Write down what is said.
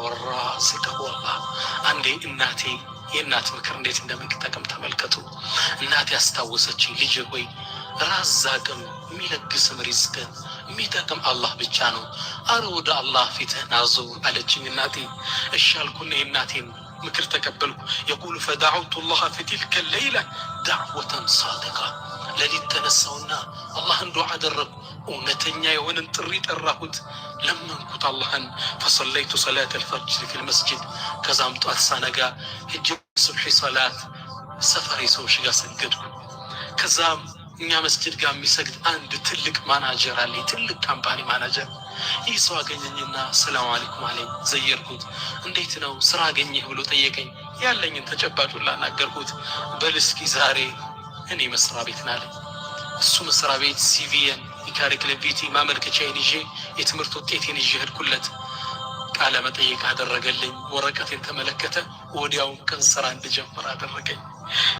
والرازق هو الله. عندي إناتي የእናት ምክር እንዴት እንደምንጠቀም ተመልከቱ። እናት ያስታወሰችኝ ልጅ ሆይ ራዛቅም የሚለግስም ሪዝቅን የሚጠቅም አላህ ብቻ ነው። አረ ወደ አላህ ፊትህን አዙር አለችኝ እናቴ። እሺ አልኩና የእናቴን ምክር ተቀበልኩ። የቁሉ ፈዳዑቱ ላህ ፊ ትልከ ሌይላ ዳዕወተን ሳዲቃ። ሌሊት ተነሳውና አላህን ዱዓ አደረግኩ። እውነተኛ የሆነን ጥሪ ጠራሁት፣ ለመንኩት አላህን። ፈሰለይቱ ሰላት አልፈጅር ፊ ልመስጅድ። ከዛም ጧት ሳነጋ ሂጅ ሱብሒ ሰላት ሰፈሪ ሰዎች ጋር ሰገድኩ። ከዛም እኛ መስጅድ ጋር የሚሰግድ አንድ ትልቅ ማናጀር አለ፣ ትልቅ ካምፓኒ ማናጀር። ይህ ሰው አገኘኝና ሰላም አለይኩም አለኝ። ዘየርኩት። እንዴት ነው ስራ አገኘህ ብሎ ጠየቀኝ። ያለኝን ተጨባጩን ላናገርኩት። በል እስኪ ዛሬ እኔ መስሪያ ቤት ናለኝ። እሱ መስሪያ ቤት ሲቪየን የካሪክለም ቪቲ ማመልከቻዬን ይዤ የትምህርት ውጤቴን ይዤ ሄድኩለት። ቃለ መጠይቅ አደረገልኝ። ወረቀቴን ተመለከተ። ወዲያውም ቀን ስራ እንድጀምር አደረገኝ።